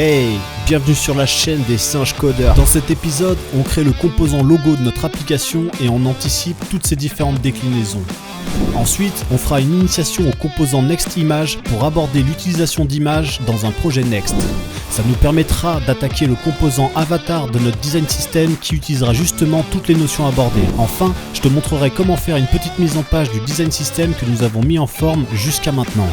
Hey, bienvenue sur la chaîne des singes codeurs. Dans cet épisode, on crée le composant logo de notre application et on anticipe toutes ses différentes déclinaisons. Ensuite, on fera une initiation au composant Next Image pour aborder l'utilisation d'images dans un projet Next. Ça nous permettra d'attaquer le composant avatar de notre design system qui utilisera justement toutes les notions abordées. Enfin, je te montrerai comment faire une petite mise en page du design system que nous avons mis en forme jusqu'à maintenant.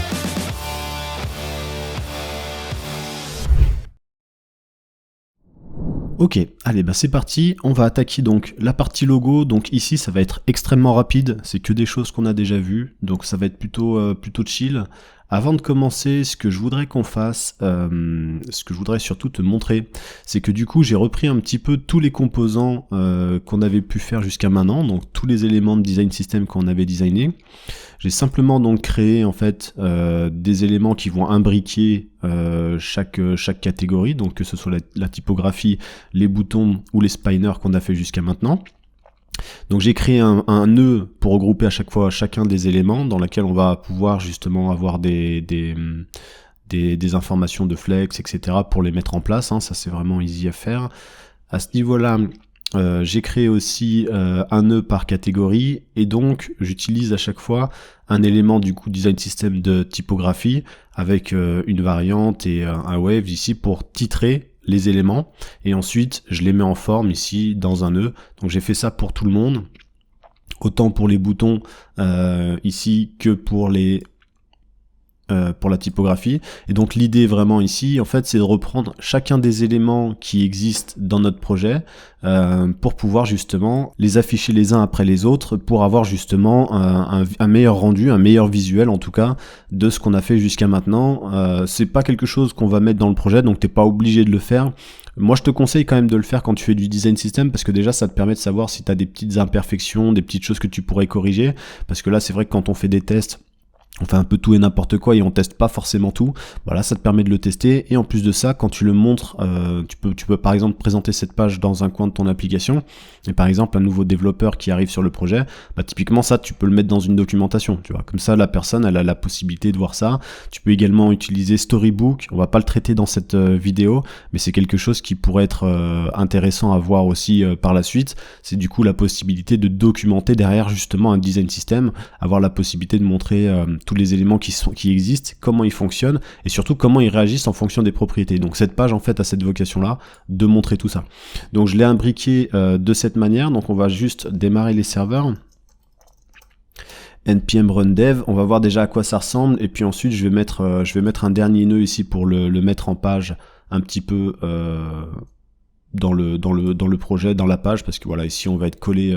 Ok, allez c'est parti, on va attaquer donc la partie logo. Donc ici ça va être extrêmement rapide, c'est que des choses qu'on a déjà vues, donc ça va être plutôt chill. Avant de commencer, ce que je voudrais qu'on fasse, ce que je voudrais surtout te montrer, c'est que du coup j'ai repris un petit peu tous les composants qu'on avait pu faire jusqu'à maintenant, donc tous les éléments de design system qu'on avait designé. J'ai simplement donc créé en fait des éléments qui vont imbriquer chaque catégorie, donc que ce soit la typographie, les boutons ou les spiners qu'on a fait jusqu'à maintenant. Donc j'ai créé un nœud pour regrouper à chaque fois chacun des éléments dans lequel on va pouvoir justement avoir des informations de flex, etc. pour les mettre en place, hein. Ça c'est vraiment easy à faire. À ce niveau-là, j'ai créé aussi un nœud par catégorie et donc j'utilise à chaque fois un élément du coup design system de typographie avec une variante et un wave ici pour titrer les éléments et ensuite je les mets en forme ici dans un nœud. Donc j'ai fait ça pour tout le monde, autant pour les boutons ici que pour la typographie. Et donc l'idée vraiment ici en fait c'est de reprendre chacun des éléments qui existent dans notre projet pour pouvoir justement les afficher les uns après les autres pour avoir justement un meilleur rendu, un meilleur visuel en tout cas de ce qu'on a fait jusqu'à maintenant. C'est pas quelque chose qu'on va mettre dans le projet, donc t'es pas obligé de le faire. Moi je te conseille quand même de le faire quand tu fais du design system parce que déjà ça te permet de savoir si tu as des petites imperfections, des petites choses que tu pourrais corriger, parce que là c'est vrai que quand on fait des tests on fait un peu tout et n'importe quoi et on teste pas forcément tout. Voilà, ça te permet de le tester. Et en plus de ça, quand tu le montres, tu peux par exemple présenter cette page dans un coin de ton application. Et par exemple, un nouveau développeur qui arrive sur le projet, typiquement ça, tu peux le mettre dans une documentation. Tu vois, comme ça, la personne, elle a la possibilité de voir ça. Tu peux également utiliser Storybook. On va pas le traiter dans cette vidéo, mais c'est quelque chose qui pourrait être intéressant à voir aussi par la suite. C'est du coup la possibilité de documenter derrière justement un design system, avoir la possibilité de montrer tous les éléments qui existent, comment ils fonctionnent et surtout comment ils réagissent en fonction des propriétés. Donc cette page en fait a cette vocation là de montrer tout ça. Donc je l'ai imbriqué de cette manière. Donc on va juste démarrer les serveurs, npm run dev, on va voir déjà à quoi ça ressemble et puis ensuite je vais mettre un dernier nœud ici pour le mettre en page un petit peu dans le projet, dans la page, parce que voilà, ici on va être collé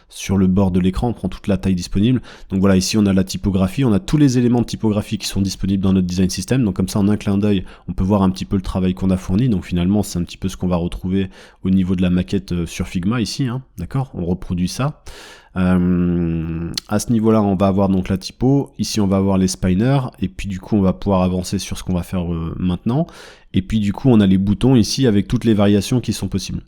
sur le bord de l'écran, on prend toute la taille disponible. Donc voilà, ici on a la typographie, on a tous les éléments de typographie qui sont disponibles dans notre design system. Donc comme ça en un clin d'œil, on peut voir un petit peu le travail qu'on a fourni. Donc finalement c'est un petit peu ce qu'on va retrouver au niveau de la maquette sur Figma ici, hein, d'accord, on reproduit ça. À ce niveau-là, on va avoir donc la typo. Ici, on va avoir les spiners. Et puis, du coup, on va pouvoir avancer sur ce qu'on va faire maintenant. Et puis, du coup, on a les boutons ici avec toutes les variations qui sont possibles.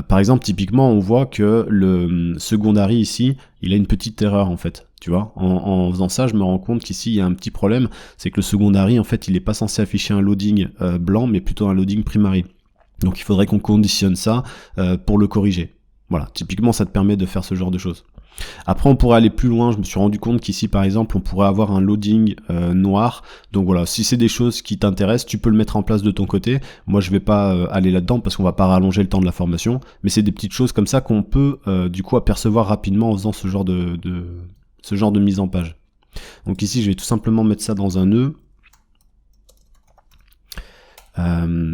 Par exemple, typiquement, on voit que le secondary ici, il a une petite erreur en fait. Tu vois, en faisant ça, je me rends compte qu'ici, il y a un petit problème. C'est que le secondary, en fait, il n'est pas censé afficher un loading blanc, mais plutôt un loading primary. Donc, il faudrait qu'on conditionne ça pour le corriger. Voilà, typiquement, ça te permet de faire ce genre de choses. Après on pourrait aller plus loin, je me suis rendu compte qu'ici par exemple on pourrait avoir un loading noir. Donc voilà, si c'est des choses qui t'intéressent, tu peux le mettre en place de ton côté. Moi je vais pas aller là-dedans parce qu'on va pas rallonger le temps de la formation, mais c'est des petites choses comme ça qu'on peut du coup apercevoir rapidement en faisant ce genre de mise en page. Donc ici je vais tout simplement mettre ça dans un nœud.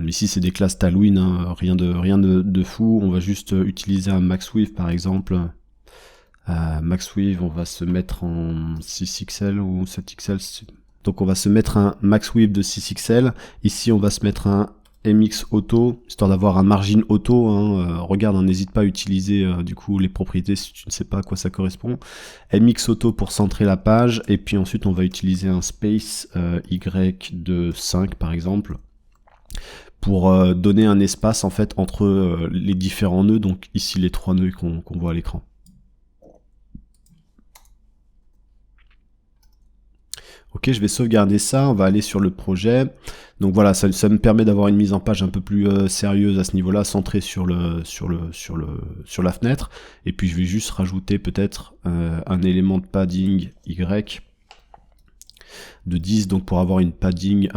Ici c'est des classes Tailwind, hein, rien de fou. On va juste utiliser un MaxWidth par exemple. MaxWidth, on va se mettre en 6XL ou 7XL. Donc on va se mettre un MaxWidth de 6XL. Ici on va se mettre un MX Auto, histoire d'avoir un margin auto, hein. Regarde, n'hésite pas à utiliser du coup les propriétés si tu ne sais pas à quoi ça correspond. MX Auto pour centrer la page. Et puis ensuite on va utiliser un space Y de 5 par exemple, pour donner un espace en fait entre les différents nœuds. Donc ici les 3 nœuds qu'on voit à l'écran. Ok, je vais sauvegarder ça, on va aller sur le projet. Donc voilà, ça me permet d'avoir une mise en page un peu plus sérieuse à ce niveau-là, centrée sur la fenêtre. Et puis je vais juste rajouter peut-être un élément de padding Y de 10, donc pour avoir un padding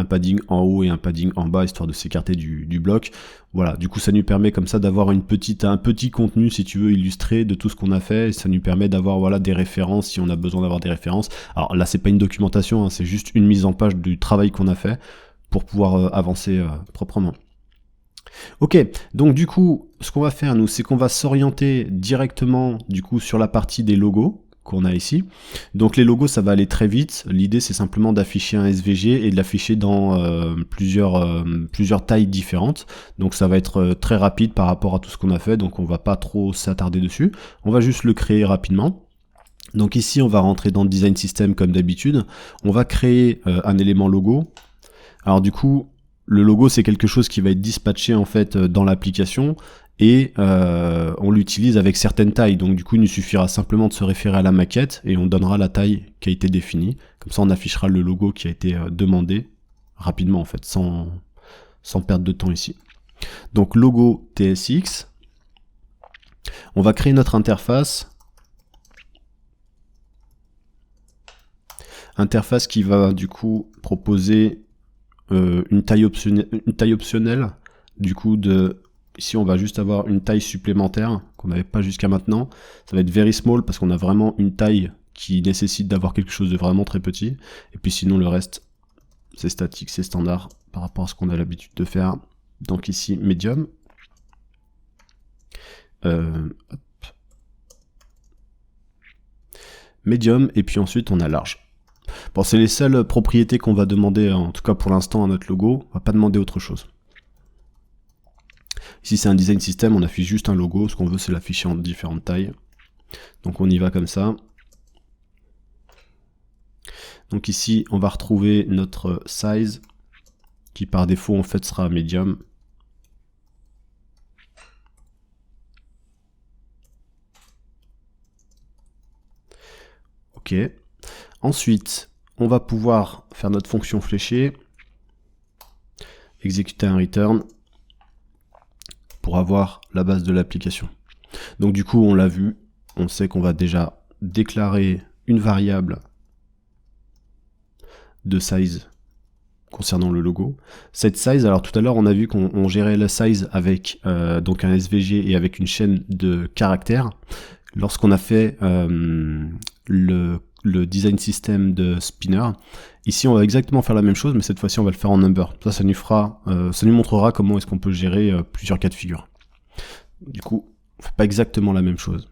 en haut et un padding en bas, histoire de s'écarter du bloc. Voilà, du coup ça nous permet comme ça d'avoir un petit contenu, si tu veux, illustré de tout ce qu'on a fait, et ça nous permet d'avoir voilà, des références si on a besoin d'avoir des références. Alors là c'est pas une documentation, hein, c'est juste une mise en page du travail qu'on a fait pour pouvoir avancer proprement. Ok, donc du coup, ce qu'on va faire nous, c'est qu'on va s'orienter directement du coup sur la partie des logos qu'on a ici. Donc les logos, ça va aller très vite. L'idée, c'est simplement d'afficher un SVG et de l'afficher dans plusieurs tailles différentes. Donc ça va être très rapide par rapport à tout ce qu'on a fait, donc on va pas trop s'attarder dessus. On va juste le créer rapidement. Donc ici, on va rentrer dans le design system comme d'habitude. On va créer un élément logo. Alors du coup, le logo, c'est quelque chose qui va être dispatché en fait dans l'application et on l'utilise avec certaines tailles. Donc du coup, il nous suffira simplement de se référer à la maquette et on donnera la taille qui a été définie. Comme ça, on affichera le logo qui a été demandé rapidement en fait, sans perdre de temps ici. Donc logo TSX. On va créer notre interface. Interface qui va du coup proposer une taille optionnelle, du coup ici on va juste avoir une taille supplémentaire qu'on n'avait pas jusqu'à maintenant. Ça va être very small parce qu'on a vraiment une taille qui nécessite d'avoir quelque chose de vraiment très petit. Et puis sinon le reste c'est statique, c'est standard par rapport à ce qu'on a l'habitude de faire. Donc ici medium. Medium et puis ensuite on a large. Bon, c'est les seules propriétés qu'on va demander, en tout cas pour l'instant, à notre logo. On va pas demander autre chose. Ici, c'est un design system, on affiche juste un logo. Ce qu'on veut, c'est l'afficher en différentes tailles. Donc, on y va comme ça. Donc ici, on va retrouver notre size, qui par défaut, en fait, sera medium. Ok. Ensuite, on va pouvoir faire notre fonction fléchée, exécuter un return pour avoir la base de l'application. Donc du coup, on l'a vu, on sait qu'on va déjà déclarer une variable de size concernant le logo. Cette size, alors tout à l'heure, on a vu qu'on gérait la size avec donc un SVG et avec une chaîne de caractères. Lorsqu'on a fait le design system de Spinner. Ici, on va exactement faire la même chose, mais cette fois-ci, on va le faire en number. Ça nous montrera comment est-ce qu'on peut gérer plusieurs cas de figure. Du coup, on fait pas exactement la même chose.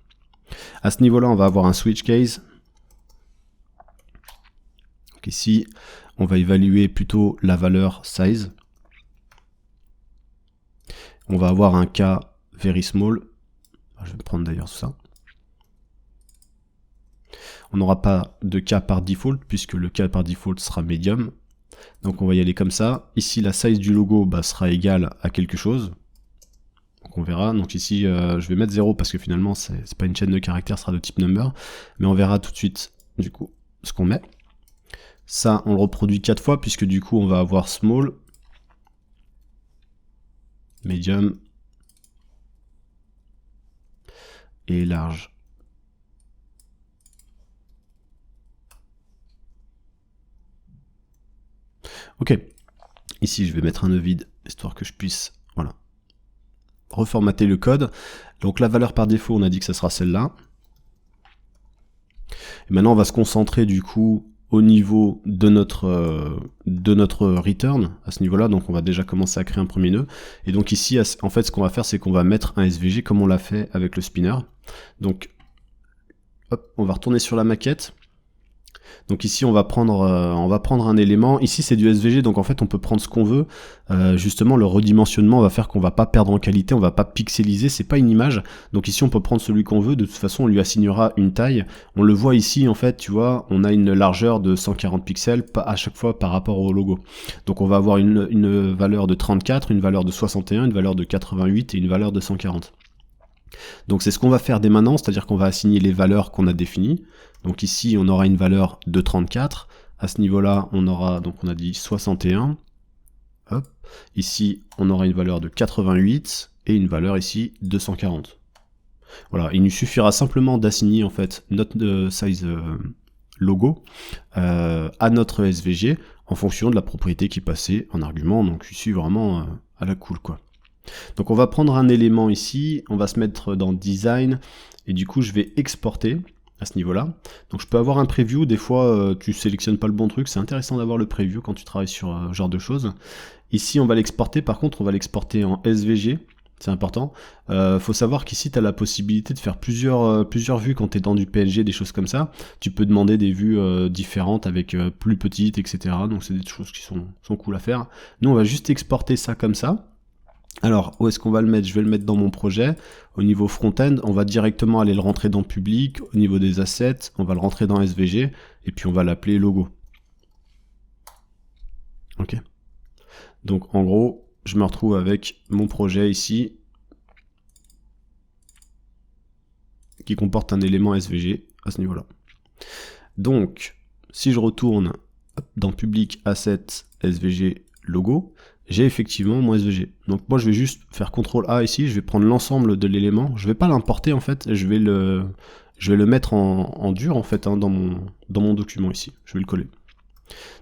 À ce niveau-là, on va avoir un switch case. Donc ici, on va évaluer plutôt la valeur size. On va avoir un cas very small. Je vais prendre d'ailleurs tout ça. On n'aura pas de cas par default, puisque le cas par default sera medium. Donc on va y aller comme ça. Ici, la size du logo sera égale à quelque chose. Donc on verra. Donc ici, je vais mettre 0 parce que finalement, c'est pas une chaîne de caractères, ce sera de type number. Mais on verra tout de suite, du coup, ce qu'on met. Ça, on le reproduit 4 fois, puisque du coup, on va avoir small, medium et large. Ok, ici je vais mettre un nœud vide, histoire que je puisse, voilà, reformater le code. Donc la valeur par défaut, on a dit que ça sera celle-là. Et maintenant on va se concentrer du coup au niveau de notre return, à ce niveau-là. Donc on va déjà commencer à créer un premier nœud. Et donc ici, en fait, ce qu'on va faire, c'est qu'on va mettre un SVG comme on l'a fait avec le spinner. Donc, hop, on va retourner sur la maquette. Donc ici on va prendre un élément, ici c'est du SVG, donc en fait on peut prendre ce qu'on veut. Justement le redimensionnement va faire qu'on va pas perdre en qualité, on va pas pixeliser, c'est pas une image. Donc ici on peut prendre celui qu'on veut, de toute façon on lui assignera une taille. On le voit ici en fait, tu vois, on a une largeur de 140 pixels à chaque fois par rapport au logo. Donc on va avoir une valeur de 34, une valeur de 61, une valeur de 88 et une valeur de 140. Donc c'est ce qu'on va faire dès maintenant, c'est-à-dire qu'on va assigner les valeurs qu'on a définies. Donc ici on aura une valeur de 34, À ce niveau-là, on aura, donc on a dit 61. Hop. Ici, on aura une valeur de 88 et une valeur ici 240. Voilà, il nous suffira simplement d'assigner en fait notre size logo à notre SVG en fonction de la propriété qui est passée en argument. Donc ici vraiment à la cool quoi. Donc on va prendre un élément ici, on va se mettre dans design et du coup je vais exporter à ce niveau-là. Donc je peux avoir un preview, des fois tu sélectionnes pas le bon truc, c'est intéressant d'avoir le preview quand tu travailles sur ce genre de choses. Ici on va l'exporter, par contre on va l'exporter en SVG, c'est important. Faut savoir qu'ici tu as la possibilité de faire plusieurs vues quand tu es dans du PNG, des choses comme ça. Tu peux demander des vues différentes avec plus petites, etc. Donc c'est des choses qui sont cool à faire. Nous on va juste exporter ça comme ça. Alors, où est-ce qu'on va le mettre? Je vais le mettre dans mon projet. Au niveau front-end, on va directement aller le rentrer dans public. Au niveau des assets, on va le rentrer dans SVG. Et puis on va l'appeler logo. Ok. Donc en gros, je me retrouve avec mon projet ici, qui comporte un élément SVG à ce niveau-là. Donc, si je retourne dans public, assets, SVG, logo, j'ai effectivement mon SVG. Donc moi je vais juste faire CTRL A ici, je vais prendre l'ensemble de l'élément, je vais pas l'importer en fait, je vais le mettre en dur en fait dans mon document ici, je vais le coller.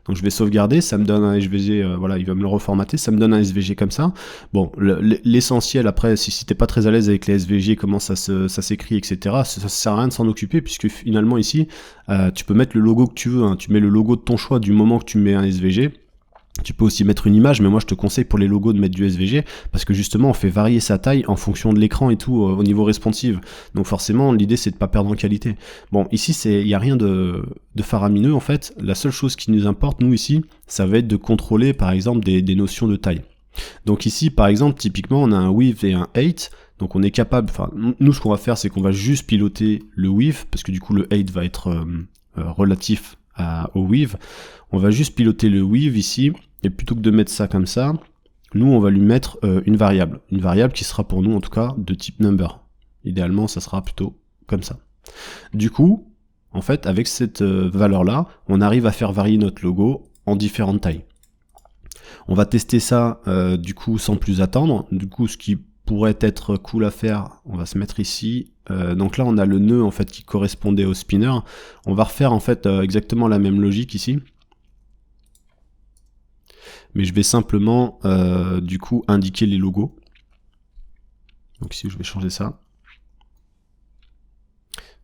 Donc je vais sauvegarder, ça me donne un SVG, voilà, il va me le reformater, ça me donne un SVG comme ça. Bon, l'essentiel après, si t'es pas très à l'aise avec les SVG, comment ça s'écrit, etc., ça sert à rien de s'en occuper, puisque finalement ici, tu peux mettre le logo que tu veux, hein. Tu mets le logo de ton choix du moment que tu mets un SVG. Tu peux aussi mettre une image, mais moi je te conseille pour les logos de mettre du SVG, parce que justement on fait varier sa taille en fonction de l'écran et tout au niveau responsive. Donc forcément l'idée c'est de pas perdre en qualité. Bon, ici il n'y a rien de faramineux en fait. La seule chose qui nous importe nous ici, ça va être de contrôler par exemple des notions de taille. Donc ici par exemple typiquement on a un width et un height. Donc on est capable, enfin nous ce qu'on va faire c'est qu'on va juste piloter le width, parce que du coup le height va être relatif au width. On va juste piloter le width ici, et plutôt que de mettre ça comme ça, nous on va lui mettre une variable qui sera pour nous en tout cas de type number. Idéalement ça sera plutôt comme ça. Du coup, en fait avec cette valeur là, on arrive à faire varier notre logo en différentes tailles. On va tester ça du coup sans plus attendre. Du coup ce qui pourrait être cool à faire, on va se mettre ici. Donc là on a le nœud en fait qui correspondait au spinner. On va refaire en fait exactement la même logique ici. Mais je vais simplement du coup indiquer les logos. Donc ici je vais changer ça.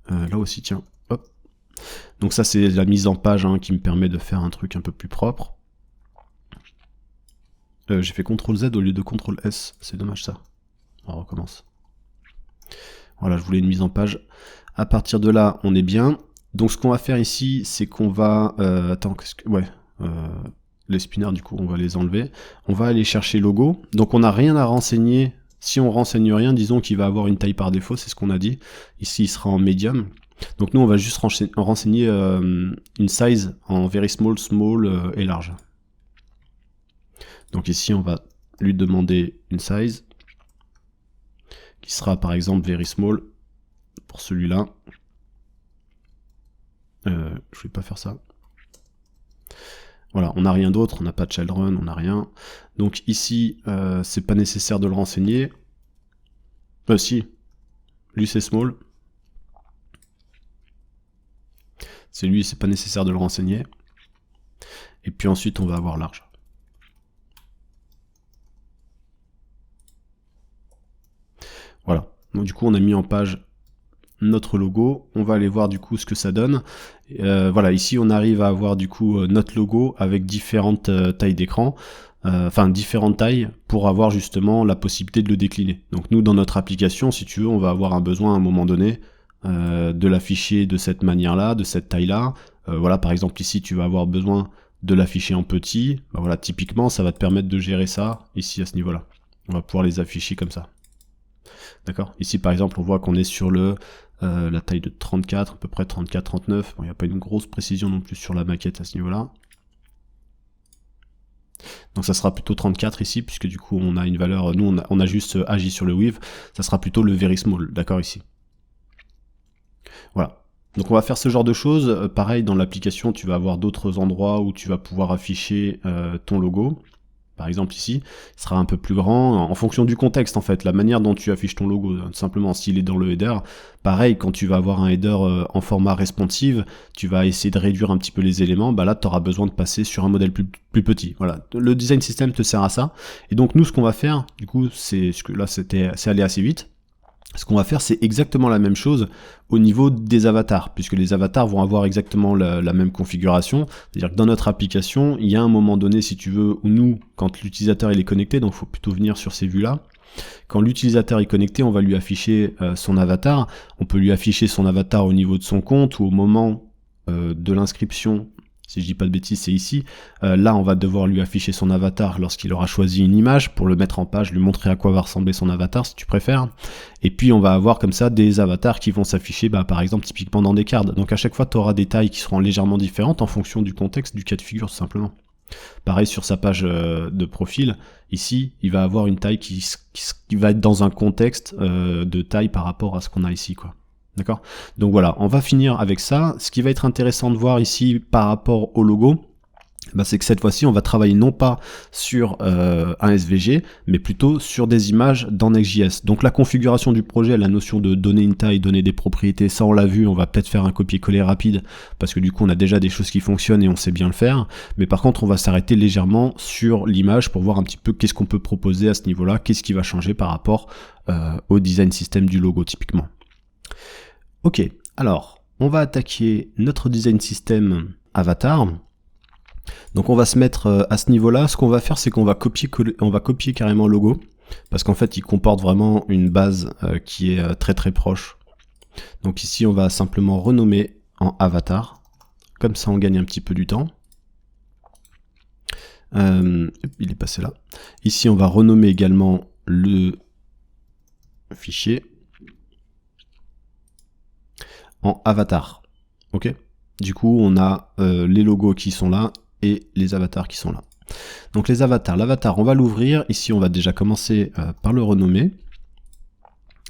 Là aussi tiens, hop. Donc ça c'est la mise en page hein, qui me permet de faire un truc un peu plus propre. J'ai fait CTRL Z au lieu de CTRL S, c'est dommage ça. On recommence. Voilà, je voulais une mise en page. À partir de là, on est bien. Donc ce qu'on va faire ici, c'est qu'on va... attends, qu'est-ce que... Ouais. Les spinners, du coup, on va les enlever. On va aller chercher logo. Donc on n'a rien à renseigner. Si on renseigne rien, disons qu'il va avoir une taille par défaut, c'est ce qu'on a dit. Ici, il sera en medium. Donc nous, on va juste renseigner une size en very small, small et large. Donc ici, on va lui demander une size qui sera par exemple very small pour celui-là. Je vais pas faire ça. Voilà, on n'a rien d'autre, on n'a pas de child run, on n'a rien. Donc ici, c'est pas nécessaire de le renseigner. Si, lui c'est small. C'est lui, c'est pas nécessaire de le renseigner. Et puis ensuite, on va avoir large. Voilà, donc du coup on a mis en page notre logo, on va aller voir du coup ce que ça donne. Voilà, ici on arrive à avoir du coup notre logo avec différentes tailles d'écran, enfin différentes tailles pour avoir justement la possibilité de le décliner. Donc nous dans notre application, si tu veux, on va avoir un besoin à un moment donné de l'afficher de cette manière-là, de cette taille-là. Voilà, par exemple ici tu vas avoir besoin de l'afficher en petit. Ben, voilà, typiquement ça va te permettre de gérer ça ici à ce niveau-là. On va pouvoir les afficher comme ça. D'accord. Ici par exemple on voit qu'on est sur la taille de 34, à peu près 34-39. Bon, il n'y a pas une grosse précision non plus sur la maquette à ce niveau-là. Donc ça sera plutôt 34 ici, puisque du coup on a une valeur, nous on a juste agi sur le width, ça sera plutôt le very small, d'accord ici. Voilà. Donc on va faire ce genre de choses. Pareil, dans l'application, tu vas avoir d'autres endroits où tu vas pouvoir afficher ton logo. Par exemple ici, il sera un peu plus grand en fonction du contexte en fait, la manière dont tu affiches ton logo, tout simplement s'il est dans le header. Pareil, quand tu vas avoir un header en format responsive, tu vas essayer de réduire un petit peu les éléments, bah là tu auras besoin de passer sur un modèle plus petit. Voilà, le design system te sert à ça. Et donc nous ce qu'on va faire, du coup, c'est là c'est allé assez vite. Ce qu'on va faire, c'est exactement la même chose au niveau des avatars, puisque les avatars vont avoir exactement la même configuration. C'est-à-dire que dans notre application, il y a un moment donné, si tu veux, où nous, quand l'utilisateur il est connecté, donc il faut plutôt venir sur ces vues-là, quand l'utilisateur est connecté, on va lui afficher son avatar. On peut lui afficher son avatar au niveau de son compte ou au moment de l'inscription. Si je dis pas de bêtises, c'est ici. Là, on va devoir lui afficher son avatar lorsqu'il aura choisi une image pour le mettre en page, lui montrer à quoi va ressembler son avatar, si tu préfères. Et puis, on va avoir comme ça des avatars qui vont s'afficher, par exemple, typiquement dans des cards. Donc, à chaque fois, tu auras des tailles qui seront légèrement différentes en fonction du contexte, du cas de figure, tout simplement. Pareil sur sa page de profil, ici, il va avoir une taille qui va être dans un contexte de taille par rapport à ce qu'on a ici, quoi. D'accord? Donc voilà, on va finir avec ça. Ce qui va être intéressant de voir ici par rapport au logo, c'est que cette fois-ci, on va travailler non pas sur un SVG, mais plutôt sur des images dans Next.js. Donc la configuration du projet, la notion de donner une taille, donner des propriétés, ça on l'a vu, on va peut-être faire un copier-coller rapide, parce que du coup on a déjà des choses qui fonctionnent et on sait bien le faire. Mais par contre, on va s'arrêter légèrement sur l'image pour voir un petit peu qu'est-ce qu'on peut proposer à ce niveau-là, qu'est-ce qui va changer par rapport au design system du logo typiquement. Ok, alors, on va attaquer notre design system avatar. Donc on va se mettre à ce niveau-là. Ce qu'on va faire, c'est qu'on va copier carrément le logo, parce qu'en fait, il comporte vraiment une base qui est très très proche. Donc ici, on va simplement renommer en avatar. Comme ça, on gagne un petit peu du temps. Il est passé là. Ici, on va renommer également le fichier en avatar. Ok. Du coup, on a les logos qui sont là et les avatars qui sont là. Donc les avatars, l'avatar, on va l'ouvrir. Ici, on va déjà commencer par le renommer.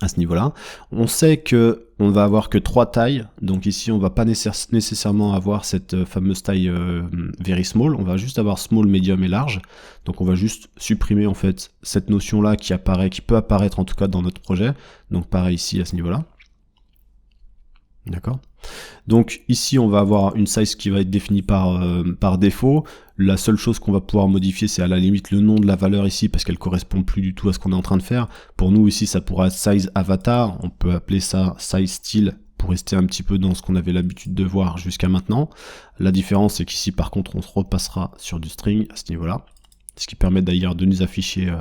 À ce niveau-là, on sait que on va avoir que 3 tailles. Donc ici, on va pas nécessairement avoir cette fameuse taille very small. On va juste avoir small, medium et large. Donc on va juste supprimer en fait cette notion-là qui peut apparaître en tout cas dans notre projet. Donc pareil ici à ce niveau-là. D'accord. Donc ici on va avoir une size qui va être définie par défaut. La seule chose qu'on va pouvoir modifier, c'est à la limite le nom de la valeur ici, parce qu'elle correspond plus du tout à ce qu'on est en train de faire. Pour nous ici ça pourra être size avatar, on peut appeler ça size style pour rester un petit peu dans ce qu'on avait l'habitude de voir jusqu'à maintenant. La différence c'est qu'ici par contre on se repassera sur du string à ce niveau-là, ce qui permet d'ailleurs de nous afficher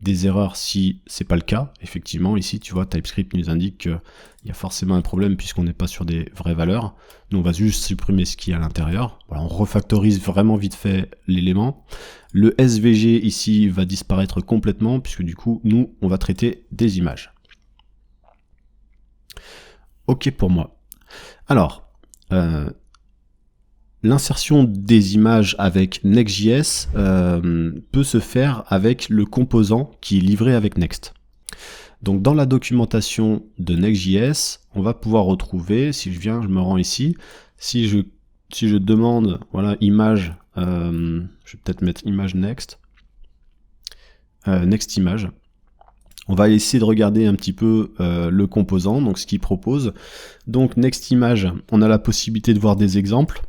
des erreurs si c'est pas le cas. Effectivement, ici, tu vois, TypeScript nous indique qu'il y a forcément un problème puisqu'on n'est pas sur des vraies valeurs. Nous, on va juste supprimer ce qui est à l'intérieur. Voilà, on refactorise vraiment vite fait l'élément. Le SVG ici va disparaître complètement puisque du coup, nous, on va traiter des images. Ok pour moi. Alors, l'insertion des images avec Next.js peut se faire avec le composant qui est livré avec Next. Donc dans la documentation de Next.js, on va pouvoir retrouver, si je me rends ici, si je demande, voilà, image, je vais peut-être mettre image next, next image. On va essayer de regarder un petit peu le composant, donc ce qu'il propose. Donc next image, on a la possibilité de voir des exemples.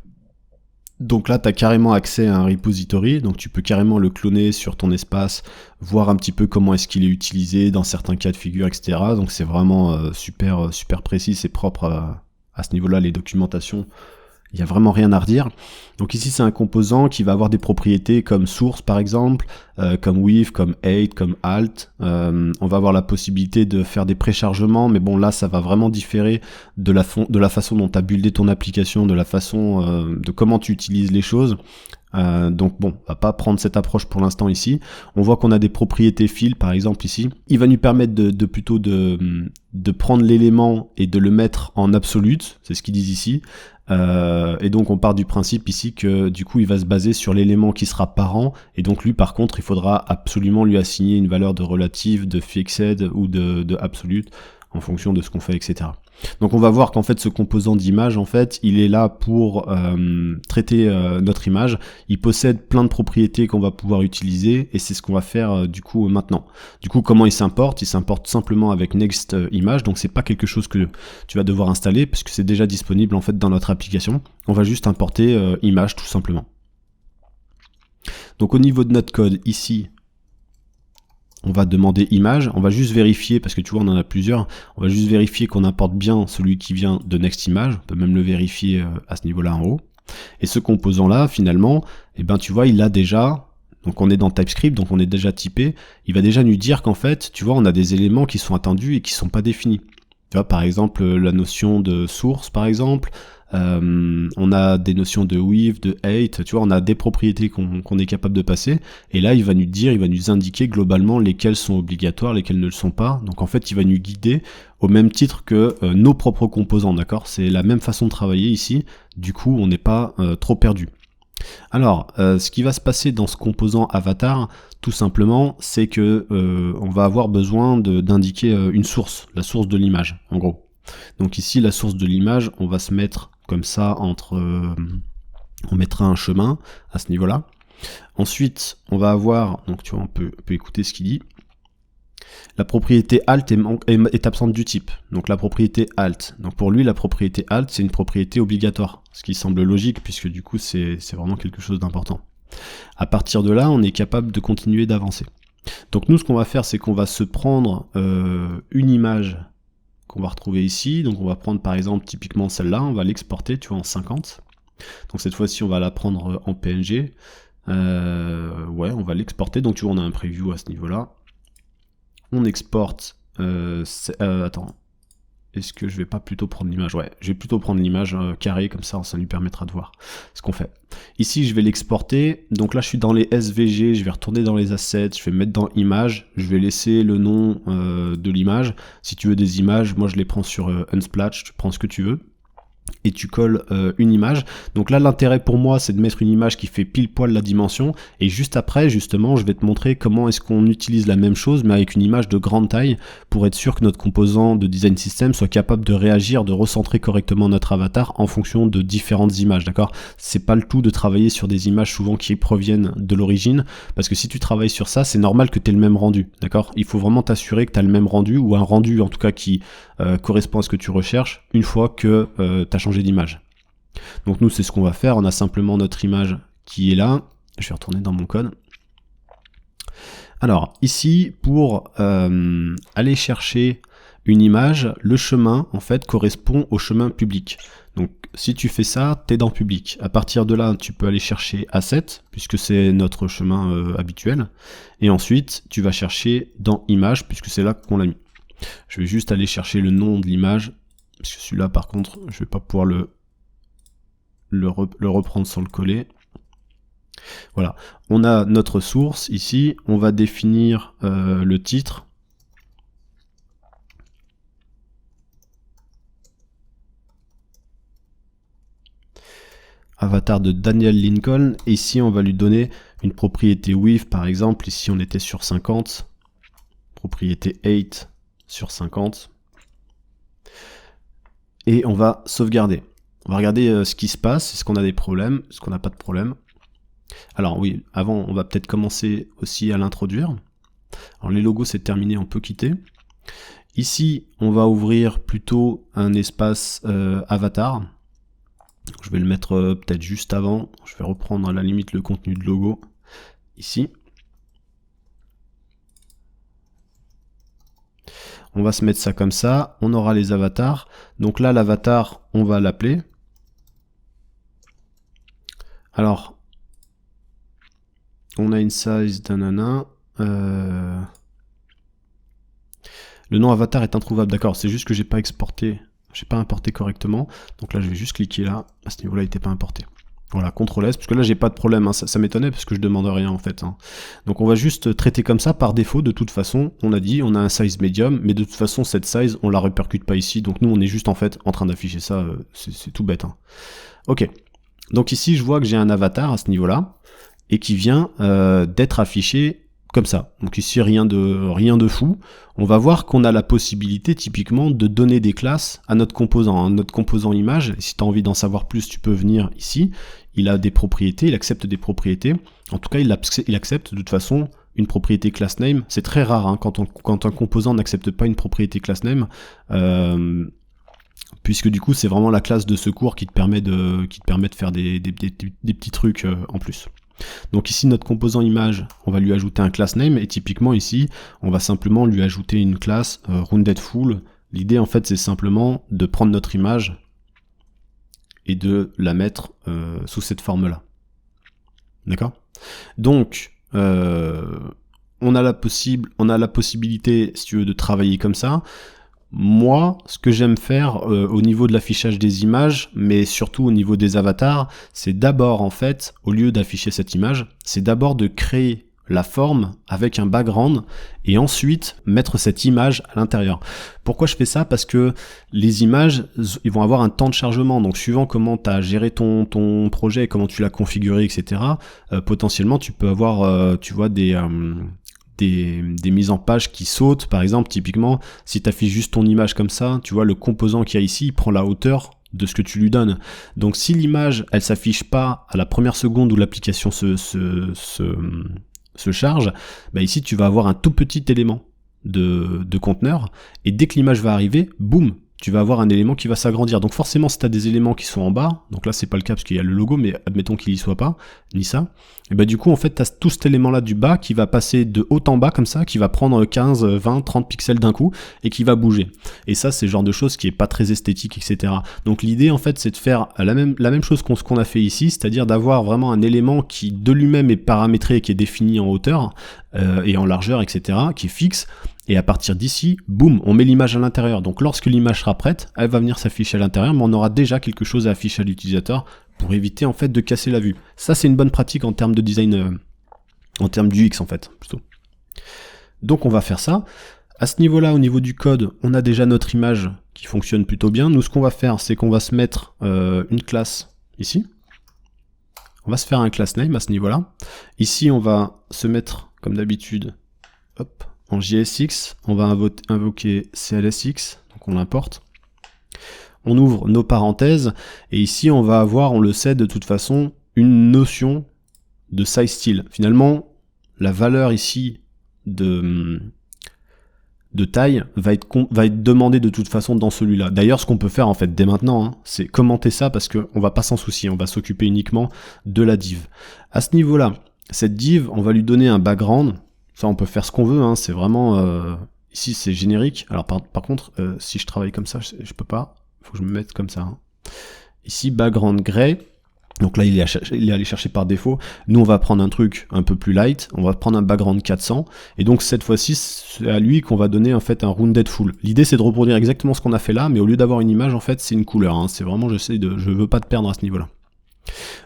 Donc là, tu as carrément accès à un repository, donc tu peux carrément le cloner sur ton espace, voir un petit peu comment est-ce qu'il est utilisé dans certains cas de figure, etc. Donc c'est vraiment super précis, c'est propre à ce niveau-là, les documentations. Il n'y a vraiment rien à redire. Donc ici, c'est un composant qui va avoir des propriétés comme source, par exemple, comme with, comme height, comme alt. On va avoir la possibilité de faire des préchargements, mais bon, là, ça va vraiment différer de la façon dont tu as buildé ton application, de la façon de comment tu utilises les choses. Donc bon, on va pas prendre cette approche pour l'instant ici. On voit qu'on a des propriétés fill, par exemple ici. Il va nous permettre de prendre l'élément et de le mettre en absolute, c'est ce qu'ils disent ici. Et donc on part du principe ici que du coup il va se baser sur l'élément qui sera parent, et donc lui par contre il faudra absolument lui assigner une valeur de relative, de fixed ou de absolute. en fonction de ce qu'on fait, etc. Donc on va voir qu'en fait ce composant d'image, en fait, il est là pour traiter notre image. Il possède plein de propriétés qu'on va pouvoir utiliser et c'est ce qu'on va faire du coup maintenant. Du coup, comment il s'importe? Il s'importe simplement avec Next Image, donc c'est pas quelque chose que tu vas devoir installer parce que c'est déjà disponible en fait dans notre application. On va juste importer image tout simplement. Donc au niveau de notre code ici, on va demander image, on va juste vérifier, parce que tu vois on en a plusieurs, on va juste vérifier qu'on importe bien celui qui vient de Next Image, on peut même le vérifier à ce niveau-là en haut. Et ce composant-là, finalement, eh ben, tu vois, il a déjà, donc on est dans TypeScript, donc on est déjà typé, il va déjà nous dire qu'en fait, tu vois, on a des éléments qui sont attendus et qui sont pas définis. Tu vois, par exemple, la notion de source, par exemple, on a des notions de with, de height, tu vois, on a des propriétés qu'on est capable de passer, et là il va nous dire, il va nous indiquer globalement lesquelles sont obligatoires, lesquelles ne le sont pas, donc en fait il va nous guider au même titre que nos propres composants, d'accord? C'est la même façon de travailler ici, du coup on n'est pas trop perdu. Alors, ce qui va se passer dans ce composant avatar, tout simplement, c'est que on va avoir besoin d'indiquer une source, la source de l'image, en gros. Donc ici, la source de l'image, on va se mettre comme ça entre... on mettra un chemin à ce niveau-là. Ensuite, on va avoir... Donc tu vois, on peut écouter ce qu'il dit. La propriété alt est absente du type. Donc la propriété alt. Donc pour lui, la propriété alt, c'est une propriété obligatoire. Ce qui semble logique, puisque du coup, c'est vraiment quelque chose d'important. À partir de là, on est capable de continuer d'avancer. Donc nous, ce qu'on va faire, c'est qu'on va se prendre une image qu'on va retrouver ici. Donc on va prendre par exemple typiquement celle-là, on va l'exporter, tu vois, en 50. Donc cette fois-ci, on va la prendre en PNG. Ouais, on va l'exporter. Donc tu vois, on a un preview à ce niveau-là. On exporte. Attends. Est-ce que je vais pas plutôt prendre l'image? Ouais, je vais plutôt prendre l'image carrée, comme ça lui permettra de voir ce qu'on fait. Ici, je vais l'exporter. Donc là, je suis dans les SVG, je vais retourner dans les assets, je vais mettre dans image, je vais laisser le nom de l'image. Si tu veux des images, moi je les prends sur Unsplash, tu prends ce que tu veux. Et tu colles une image. Donc là, l'intérêt pour moi, c'est de mettre une image qui fait pile poil la dimension. Et juste après, justement, je vais te montrer comment est-ce qu'on utilise la même chose, mais avec une image de grande taille, pour être sûr que notre composant de design system soit capable de réagir, de recentrer correctement notre avatar en fonction de différentes images, d'accord? C'est pas le tout de travailler sur des images souvent qui proviennent de l'origine, parce que si tu travailles sur ça, c'est normal que tu aies le même rendu, d'accord? Il faut vraiment t'assurer que tu as le même rendu, ou un rendu en tout cas qui correspond à ce que tu recherches, une fois que tu as changé d'image. Donc nous, c'est ce qu'on va faire. On a simplement notre image qui est là. Je vais retourner dans mon code. Alors, ici, pour aller chercher une image, le chemin, en fait, correspond au chemin public. Donc, si tu fais ça, tu es dans public. À partir de là, tu peux aller chercher Asset, puisque c'est notre chemin habituel. Et ensuite, tu vas chercher dans Image, puisque c'est là qu'on l'a mis. Je vais juste aller chercher le nom de l'image, parce que celui-là, par contre, je vais pas pouvoir le reprendre sans le coller. Voilà, on a notre source ici, on va définir le titre. Avatar de Daniel Lincoln, et ici on va lui donner une propriété with, par exemple, ici on était sur 50, propriété 8 sur 50, et on va sauvegarder. On va regarder ce qui se passe, est-ce qu'on a des problèmes, est-ce qu'on n'a pas de problème. Alors oui, avant on va peut-être commencer aussi à l'introduire. Alors les logos c'est terminé, on peut quitter. Ici on va ouvrir plutôt un espace avatar. Je vais le mettre peut-être juste avant, je vais reprendre à la limite le contenu de logo ici. On va se mettre ça comme ça, on aura les avatars. Donc là, l'avatar, on va l'appeler. Alors, on a une size d'un Le nom avatar est introuvable, d'accord, c'est juste que j'ai pas exporté, j'ai pas importé correctement. Donc là, je vais juste cliquer là, à ce niveau-là, il n'était pas importé. Voilà, CTRL S, parce que là j'ai pas de problème, hein. Ça m'étonnait parce que je demande rien en fait. Hein. Donc on va juste traiter comme ça par défaut, de toute façon, on a dit, on a un size medium, mais de toute façon cette size, on la répercute pas ici, donc nous on est juste en fait en train d'afficher ça, c'est tout bête. Hein. Ok, donc ici je vois que j'ai un avatar à ce niveau-là, et qui vient d'être affiché comme ça. Donc ici, rien de fou. On va voir qu'on a la possibilité, typiquement, de donner des classes à notre composant. Notre composant image, si tu as envie d'en savoir plus, tu peux venir ici. Il a des propriétés, il accepte des propriétés. En tout cas, il accepte de toute façon une propriété class name. C'est très rare hein, quand un composant n'accepte pas une propriété class name. Puisque du coup, c'est vraiment la classe de secours qui te permet de faire des petits trucs en plus. Donc ici, notre composant image, on va lui ajouter un class name, et typiquement ici, on va simplement lui ajouter une classe roundedFull. L'idée, en fait, c'est simplement de prendre notre image et de la mettre sous cette forme-là. D'accord? Donc, on a la possibilité, si tu veux, de travailler comme ça. Moi, ce que j'aime faire au niveau de l'affichage des images, mais surtout au niveau des avatars, c'est d'abord en fait, au lieu d'afficher cette image, c'est d'abord de créer la forme avec un background et ensuite mettre cette image à l'intérieur. Pourquoi je fais ça? Parce que les images, ils vont avoir un temps de chargement, donc suivant comment tu as géré ton projet, comment tu l'as configuré, etc., potentiellement tu peux avoir, tu vois, des mises en page qui sautent, par exemple, typiquement, si tu affiches juste ton image comme ça, tu vois, le composant qu'il y a ici, il prend la hauteur de ce que tu lui donnes. Donc si l'image, elle s'affiche pas à la première seconde où l'application se charge, bah ici tu vas avoir un tout petit élément de conteneur, et dès que l'image va arriver, boum, tu vas avoir un élément qui va s'agrandir. Donc forcément, si tu as des éléments qui sont en bas, donc là c'est pas le cas parce qu'il y a le logo, mais admettons qu'il y soit pas, ni ça, et bah du coup en fait tu as tout cet élément là du bas qui va passer de haut en bas comme ça, qui va prendre 15, 20, 30 pixels d'un coup, et qui va bouger. Et ça c'est le genre de chose qui est pas très esthétique, etc. Donc l'idée en fait c'est de faire la même chose qu'on a fait ici, c'est-à-dire d'avoir vraiment un élément qui de lui-même est paramétré et qui est défini en hauteur et en largeur, etc., qui est fixe. Et à partir d'ici, boum, on met l'image à l'intérieur. Donc lorsque l'image sera prête, elle va venir s'afficher à l'intérieur, mais on aura déjà quelque chose à afficher à l'utilisateur pour éviter en fait de casser la vue. Ça c'est une bonne pratique en termes de design, en termes du UX en fait, plutôt. Donc on va faire ça. À ce niveau-là, au niveau du code, on a déjà notre image qui fonctionne plutôt bien. Nous, ce qu'on va faire, c'est qu'on va se mettre une classe ici. On va se faire un class name à ce niveau-là. Ici, on va se mettre, comme d'habitude, hop, en JSX, on va invoquer CLSX, donc on l'importe. On ouvre nos parenthèses, et ici on va avoir, on le sait de toute façon, une notion de size style. Finalement, la valeur ici de taille va être demandée de toute façon dans celui-là. D'ailleurs, ce qu'on peut faire en fait dès maintenant, hein, c'est commenter ça parce qu'on va pas s'en soucier, on va s'occuper uniquement de la div. À ce niveau-là, cette div, on va lui donner un background. Ça, on peut faire ce qu'on veut, hein, c'est vraiment... ici, c'est générique. Alors, par contre, si je travaille comme ça, je peux pas. Il faut que je me mette comme ça. Hein. Ici, background gray. Donc là, il est allé chercher par défaut. Nous, on va prendre un truc un peu plus light. On va prendre un background 400. Et donc, cette fois-ci, c'est à lui qu'on va donner en fait un roundedFull. L'idée, c'est de reproduire exactement ce qu'on a fait là, mais au lieu d'avoir une image, en fait, c'est une couleur. Hein. C'est vraiment, je veux pas te perdre à ce niveau-là.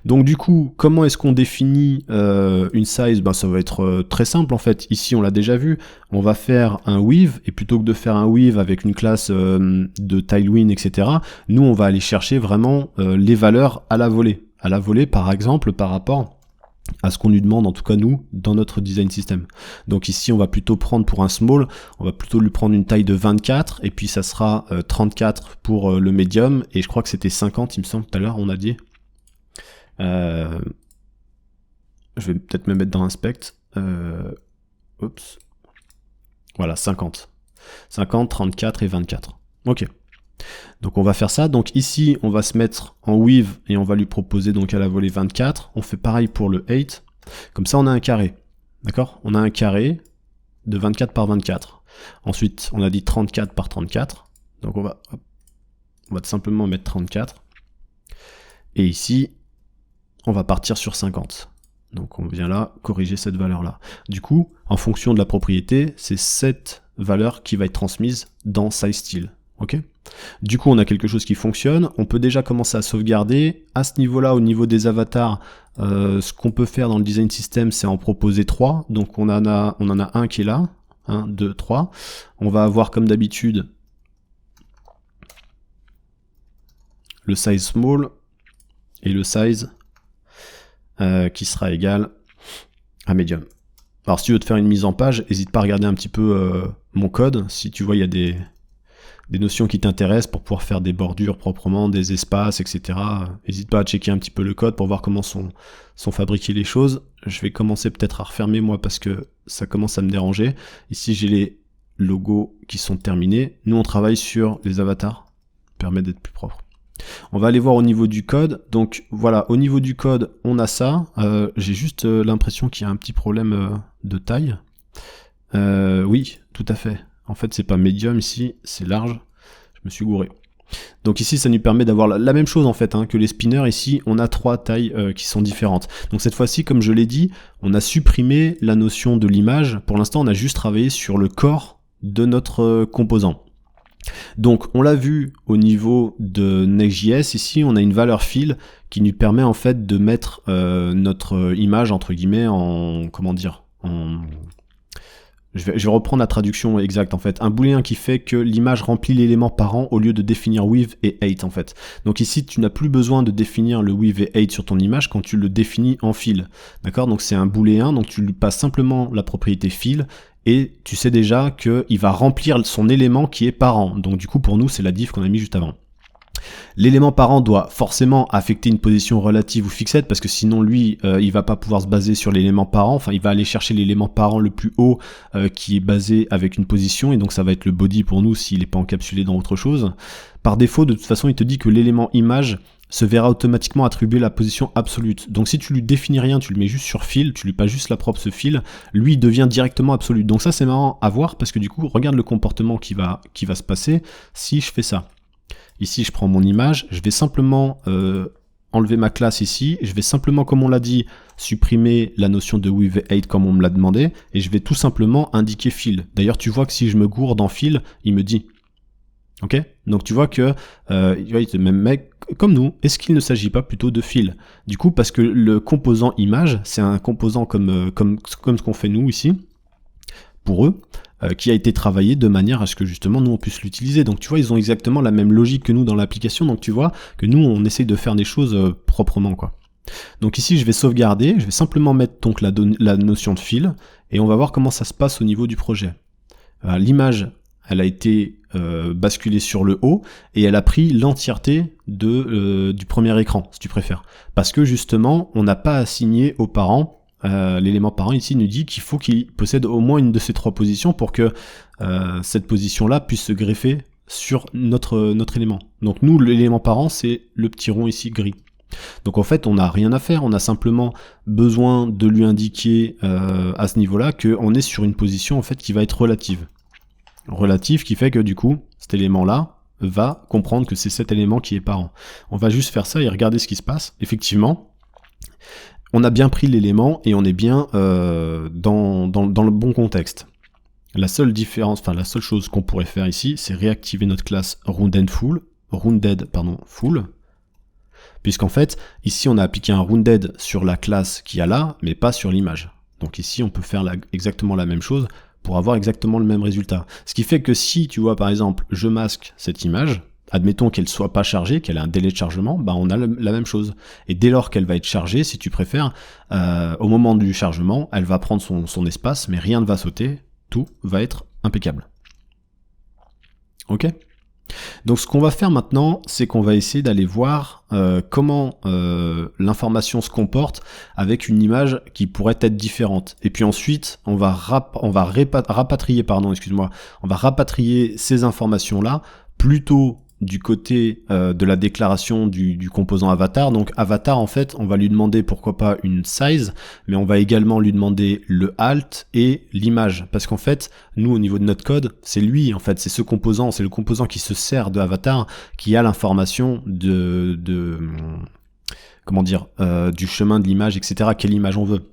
Donc du coup, comment est-ce qu'on définit une size? Ça va être très simple en fait. Ici, on l'a déjà vu. On va faire un weave, et plutôt que de faire un weave avec une classe de Tailwind, etc., nous, on va aller chercher vraiment les valeurs à la volée. À la volée, par exemple, par rapport à ce qu'on lui demande, en tout cas nous, dans notre design system. Donc ici, on va plutôt prendre pour un small, on va plutôt lui prendre une taille de 24, et puis ça sera 34 pour le medium, et je crois que c'était 50, il me semble, tout à l'heure, on a dit. Je vais peut-être me mettre dans inspect. Oups. Voilà, 50. 50, 34 et 24. Ok. Donc on va faire ça. Donc ici, on va se mettre en weave et on va lui proposer donc à la volée 24. On fait pareil pour le 8. Comme ça, on a un carré. D'accord? On a un carré de 24 par 24. Ensuite, on a dit 34 par 34. Donc on va simplement mettre 34. Et ici, on va partir sur 50. Donc on vient là corriger cette valeur-là. Du coup, en fonction de la propriété, c'est cette valeur qui va être transmise dans sizeStyle. Ok ? Du coup, on a quelque chose qui fonctionne. On peut déjà commencer à sauvegarder. À ce niveau-là, au niveau des avatars, ce qu'on peut faire dans le design system, c'est en proposer 3. Donc on en a un qui est là. 1, 2, 3. On va avoir comme d'habitude le size small et le size qui sera égal à medium. Alors si tu veux te faire une mise en page, n'hésite pas à regarder un petit peu mon code. Si tu vois, il y a des notions qui t'intéressent pour pouvoir faire des bordures proprement, des espaces, etc. N'hésite pas à checker un petit peu le code pour voir comment sont fabriquées les choses. Je vais commencer peut-être à refermer moi parce que ça commence à me déranger. Ici j'ai les logos qui sont terminés. Nous on travaille sur les avatars, permet d'être plus propre. On va aller voir au niveau du code. Donc voilà, au niveau du code, on a ça. J'ai juste l'impression qu'il y a un petit problème de taille. Oui, tout à fait. En fait, c'est pas médium ici, c'est large. Je me suis gouré. Donc ici, ça nous permet d'avoir la même chose en fait que les spinners. Ici, on a 3 tailles qui sont différentes. Donc cette fois-ci, comme je l'ai dit, on a supprimé la notion de l'image. Pour l'instant, on a juste travaillé sur le corps de notre composant. Donc on l'a vu au niveau de Next.js, ici on a une valeur fill qui nous permet en fait de mettre notre image entre guillemets en, comment dire, je vais reprendre la traduction exacte en fait, un booléen qui fait que l'image remplit l'élément parent au lieu de définir with et height en fait. Donc ici tu n'as plus besoin de définir le with et height sur ton image quand tu le définis en fill, d'accord? Donc c'est un booléen, donc tu lui passes simplement la propriété fill et tu sais déjà qu'il va remplir son élément qui est parent. Donc du coup pour nous c'est la diff qu'on a mis juste avant. L'élément parent doit forcément affecter une position relative ou fixed parce que sinon lui il va pas pouvoir se baser sur l'élément parent, enfin il va aller chercher l'élément parent le plus haut qui est basé avec une position et donc ça va être le body pour nous s'il n'est pas encapsulé dans autre chose. Par défaut de toute façon il te dit que l'élément image se verra automatiquement attribuer la position absolue. Donc si tu lui définis rien, tu le mets juste sur fill, tu lui passes juste la propre fill, lui il devient directement absolu. Donc ça c'est marrant à voir parce que du coup regarde le comportement qui va se passer si je fais ça. Ici je prends mon image, je vais simplement enlever ma classe ici, je vais simplement comme on l'a dit supprimer la notion de with et height comme on me l'a demandé et je vais tout simplement indiquer fill. D'ailleurs tu vois que si je me gourde en fill, il me dit. Ok, donc tu vois que même mec comme nous, est-ce qu'il ne s'agit pas plutôt de fill? Du coup, parce que le composant image, c'est un composant comme ce qu'on fait nous ici, pour eux, qui a été travaillé de manière à ce que justement nous on puisse l'utiliser. Donc tu vois, ils ont exactement la même logique que nous dans l'application, donc tu vois que nous on essaye de faire des choses proprement quoi. Donc ici je vais sauvegarder, je vais simplement mettre donc la notion de fill, et on va voir comment ça se passe au niveau du projet. L'image, elle a été basculée sur le haut et elle a pris l'entièreté du premier écran, si tu préfères. Parce que justement, on n'a pas assigné aux parents, l'élément parent ici nous dit qu'il faut qu'il possède au moins une de ces 3 positions pour que cette position-là puisse se greffer sur notre élément. Donc nous, l'élément parent, c'est le petit rond ici gris. Donc en fait, on n'a rien à faire, on a simplement besoin de lui indiquer à ce niveau-là qu'on est sur une position en fait qui va être relative. Relatif qui fait que du coup, cet élément-là va comprendre que c'est cet élément qui est parent. On va juste faire ça et regarder ce qui se passe. Effectivement, on a bien pris l'élément et on est bien dans le bon contexte. La seule différence, enfin la seule chose qu'on pourrait faire ici, c'est réactiver notre classe rounded full, puisqu'en fait, ici on a appliqué un rounded sur la classe qu'il y a là, mais pas sur l'image. Donc ici on peut faire exactement la même chose pour avoir exactement le même résultat. Ce qui fait que si, tu vois, par exemple, je masque cette image, admettons qu'elle soit pas chargée, qu'elle ait un délai de chargement, bah on a la même chose. Et dès lors qu'elle va être chargée, si tu préfères, au moment du chargement, elle va prendre son espace, mais rien ne va sauter, tout va être impeccable. Ok ? Donc ce qu'on va faire maintenant, c'est qu'on va essayer d'aller voir comment l'information se comporte avec une image qui pourrait être différente. Et puis ensuite, on va rapatrier ces informations-là plutôt du côté de la déclaration du composant avatar. Donc avatar, en fait, on va lui demander pourquoi pas une size, mais on va également lui demander le alt et l'image. Parce qu'en fait, nous, au niveau de notre code, c'est lui, en fait, c'est ce composant, c'est le composant qui se sert de avatar, qui a l'information du chemin de l'image, etc., quelle image on veut.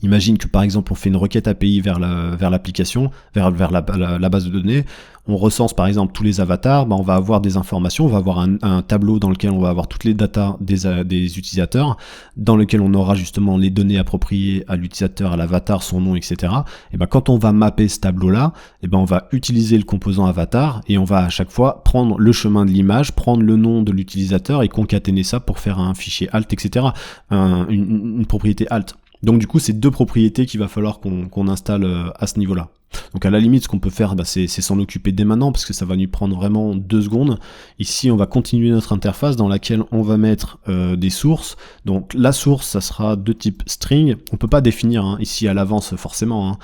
Imagine que par exemple on fait une requête API vers l'application, vers la base de données, on recense par exemple tous les avatars, on va avoir des informations, on va avoir un tableau dans lequel on va avoir toutes les datas des utilisateurs, dans lequel on aura justement les données appropriées à l'utilisateur, à l'avatar, son nom, etc. Et quand on va mapper ce tableau-là, on va utiliser le composant avatar et on va à chaque fois prendre le chemin de l'image, prendre le nom de l'utilisateur et concaténer ça pour faire un fichier alt, etc. Une propriété alt. Donc du coup, c'est 2 propriétés qu'il va falloir qu'on installe à ce niveau-là. Donc à la limite, ce qu'on peut faire, c'est s'en occuper dès maintenant, parce que ça va nous prendre vraiment 2 secondes. Ici, on va continuer notre interface dans laquelle on va mettre des sources. Donc la source, ça sera de type string. On peut pas définir ici à l'avance forcément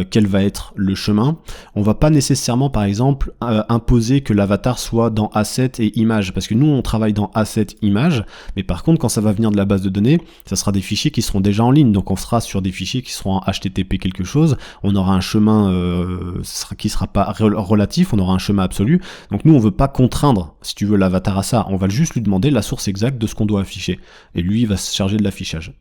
quel va être le chemin. On va pas nécessairement, par exemple, imposer que l'avatar soit dans asset et image, parce que nous, on travaille dans asset image, mais par contre, quand ça va venir de la base de données, ça sera des fichiers qui seront déjà en ligne. Donc on sera sur des fichiers qui seront en HTTP quelque chose. On aura un chemin qui sera pas relatif, on aura un chemin absolu. Donc nous, on veut pas contraindre, si tu veux, l'avatar à ça. On va juste lui demander la source exacte de ce qu'on doit afficher. Et lui, il va se charger de l'affichage.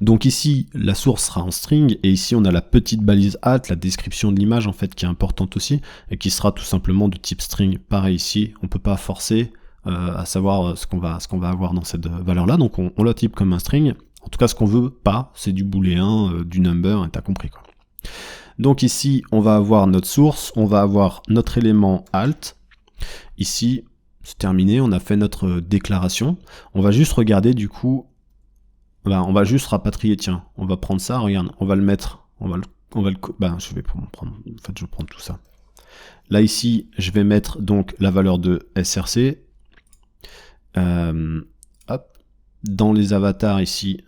Donc ici, la source sera en string, et ici, on a la petite balise alt, la description de l'image, en fait, qui est importante aussi, et qui sera tout simplement de type string. Pareil ici, on peut pas forcer à savoir ce qu'on va avoir dans cette valeur-là. Donc on la type comme un string. En tout cas, ce qu'on veut pas, c'est du booléen, du number, et t'as compris, quoi. Donc ici, on va avoir notre source, on va avoir notre élément alt. Ici, c'est terminé, on a fait notre déclaration. On va juste regarder du coup, on va juste rapatrier, tiens, on va prendre ça, regarde, on va le mettre, je vais prendre, en fait je vais prendre tout ça. Là ici, je vais mettre donc la valeur de src. Hop, dans les avatars ici.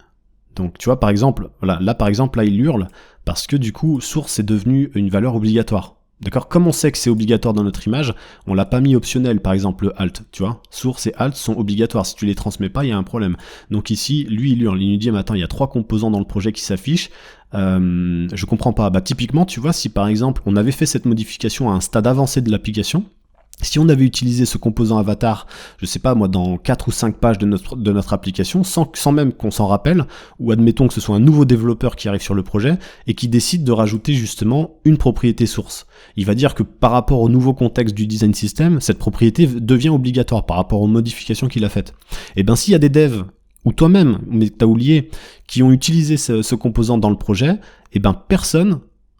Donc tu vois par exemple, voilà, là par exemple, là il hurle parce que du coup source est devenu une valeur obligatoire. D'accord? Comme on sait que c'est obligatoire dans notre image, on l'a pas mis optionnel, par exemple le alt, tu vois. Source et alt sont obligatoires, si tu les transmets pas, il y a un problème. Donc ici, lui il hurle, il nous dit, mais attends, il y a 3 composants dans le projet qui s'affichent, je comprends pas. Bah typiquement, tu vois, si par exemple on avait fait cette modification à un stade avancé de l'application, si on avait utilisé ce composant avatar, je sais pas moi, dans 4 ou 5 pages de notre application, sans même qu'on s'en rappelle, ou admettons que ce soit un nouveau développeur qui arrive sur le projet et qui décide de rajouter justement une propriété source. Il va dire que par rapport au nouveau contexte du design system, cette propriété devient obligatoire par rapport aux modifications qu'il a faites. Et ben s'il y a des devs, ou toi-même, mais t'as oublié, qui ont utilisé ce composant dans le projet, et ben personne,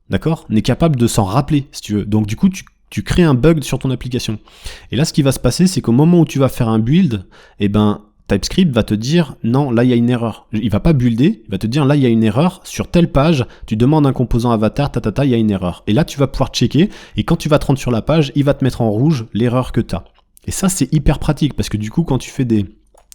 d'accord, n'est capable de s'en rappeler, si tu veux. Donc du coup, tu crées un bug sur ton application. Et là, ce qui va se passer, c'est qu'au moment où tu vas faire un build, eh ben, TypeScript va te dire, non, là, il y a une erreur. Il va pas builder, il va te dire, là, il y a une erreur. Sur telle page, tu demandes un composant avatar, il y a une erreur. Et là, tu vas pouvoir checker, et quand tu vas te rendre sur la page, il va te mettre en rouge l'erreur que tu as. Et ça, c'est hyper pratique, parce que du coup, quand tu fais des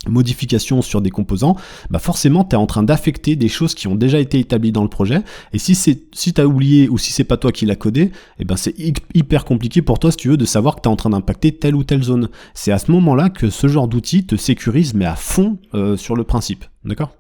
modifications sur des composants, bah forcément tu es en train d'affecter des choses qui ont déjà été établies dans le projet, et si tu as oublié ou si c'est pas toi qui l'as codé, et ben c'est hyper compliqué pour toi, si tu veux, de savoir que tu es en train d'impacter telle ou telle zone. C'est à ce moment-là que ce genre d'outil te sécurise, mais à fond sur le principe, d'accord?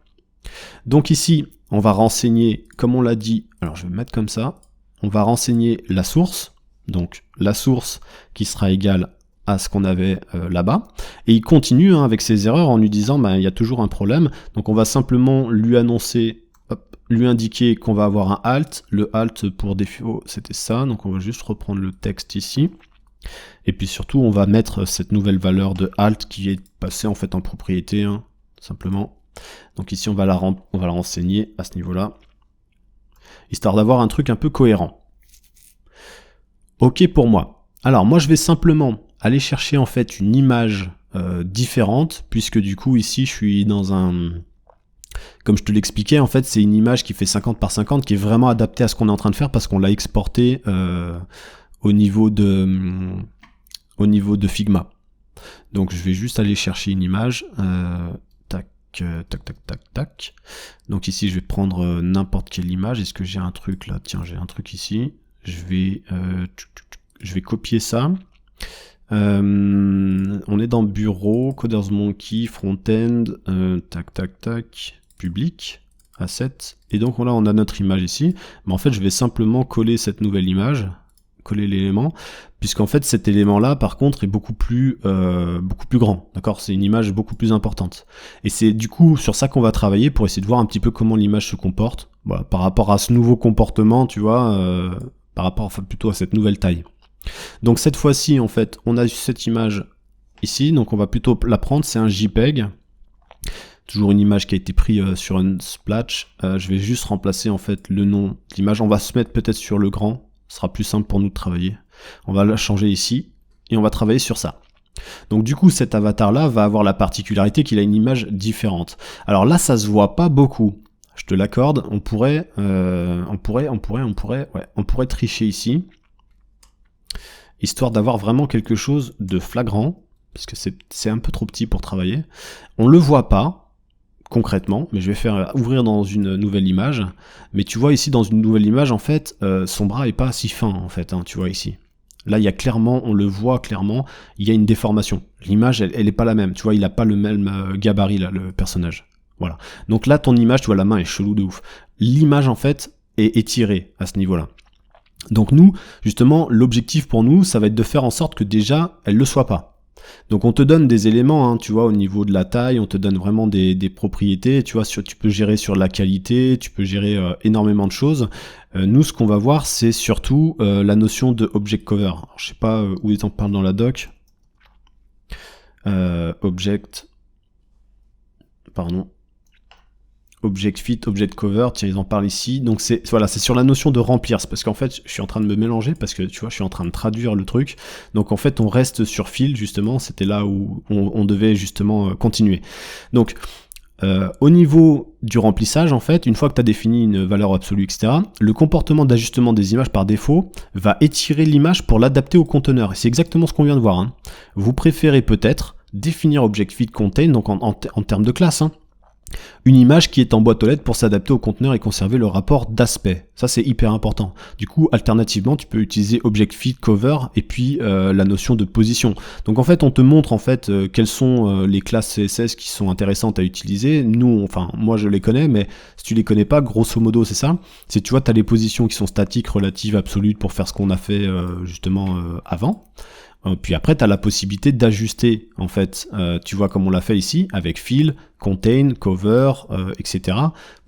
Donc ici, on va renseigner, comme on l'a dit, alors je vais me mettre comme ça, on va renseigner la source, donc la source qui sera égale à ce qu'on avait là-bas, et il continue avec ses erreurs en lui disant il y a toujours un problème, donc on va simplement lui annoncer, lui indiquer qu'on va avoir un alt, le alt pour défaut c'était ça, donc on va juste reprendre le texte ici, et puis surtout on va mettre cette nouvelle valeur de alt qui est passée en fait en propriété, simplement, donc ici on va la renseigner à ce niveau-là, histoire d'avoir un truc un peu cohérent. Ok pour moi. Alors moi je vais simplement aller chercher en fait une image différente, puisque du coup ici je suis dans un, comme je te l'expliquais, en fait c'est une image qui fait 50 par 50 qui est vraiment adaptée à ce qu'on est en train de faire parce qu'on l'a exporté au niveau de Figma. Donc je vais juste aller chercher une image, tac. Donc ici je vais prendre n'importe quelle image. Est-ce que j'ai un truc là? Tiens, j'ai un truc ici. Je vais copier ça. On est dans bureau, Coders Monkey, front-end, public, asset, et donc là on a notre image ici, mais en fait je vais simplement coller cette nouvelle image, coller l'élément, puisqu'en fait cet élément là par contre est beaucoup plus grand, d'accord, c'est une image beaucoup plus importante, et c'est du coup sur ça qu'on va travailler pour essayer de voir un petit peu comment l'image se comporte, voilà, par rapport à ce nouveau comportement, tu vois, par rapport plutôt à cette nouvelle taille. Donc cette fois-ci, en fait, on a cette image ici, donc on va plutôt la prendre, c'est un JPEG, toujours une image qui a été prise sur un splash. Je vais juste remplacer en fait le nom de l'image, on va se mettre peut-être sur le grand, ce sera plus simple pour nous de travailler. On va la changer ici, et on va travailler sur ça. Donc du coup, cet avatar-là va avoir la particularité qu'il a une image différente. Alors là, ça se voit pas beaucoup. je te l'accorde, on pourrait tricher ici, histoire d'avoir vraiment quelque chose de flagrant, parce que c'est un peu trop petit pour travailler. On le voit pas, concrètement, mais je vais faire ouvrir dans une nouvelle image, mais tu vois ici dans une nouvelle image, en fait, son bras est pas si fin, en fait, hein, tu vois ici. Là, il y a clairement, on le voit clairement, il y a une déformation. L'image, elle est pas la même, tu vois, il a pas le même gabarit, là, le personnage. Voilà. Donc là, ton image, tu vois, la main est chelou de ouf. L'image, en fait, est étirée à ce niveau-là. Donc nous, justement, l'objectif pour nous, ça va être de faire en sorte que déjà, elle le soit pas. Donc on te donne des éléments, hein, tu vois, au niveau de la taille, on te donne vraiment des propriétés, tu vois, tu peux gérer sur la qualité, tu peux gérer énormément de choses. Nous, ce qu'on va voir, c'est surtout la notion de object cover. Alors, je sais pas où ils en parlent dans la doc. Object fit, object cover, tiens, ils en parlent ici. Donc c'est sur la notion de remplir. C'est parce qu'en fait, je suis en train de me mélanger parce que tu vois, je suis en train de traduire le truc. Donc en fait, on reste sur fill justement. C'était là où on devait justement continuer. Donc au niveau du remplissage, en fait, une fois que tu as défini une valeur absolue, etc., le comportement d'ajustement des images par défaut va étirer l'image pour l'adapter au conteneur. Et c'est exactement ce qu'on vient de voir. Hein. Vous préférez peut-être définir object fit contain, donc en termes de classe, hein, une image qui est en boîte aux lettres pour s'adapter au conteneur et conserver le rapport d'aspect. Ça, c'est hyper important. Du coup, alternativement, tu peux utiliser object fit cover et puis la notion de position. Donc en fait, on te montre en fait quelles sont les classes CSS qui sont intéressantes à utiliser. Nous, enfin, moi je les connais, mais si tu les connais pas, grosso modo, c'est ça. C'est, tu vois, tu as les positions qui sont statiques, relatives, absolutes pour faire ce qu'on a fait justement avant. Puis après, tu as la possibilité d'ajuster, en fait, tu vois comme on l'a fait ici, avec fill, contain, cover, etc.,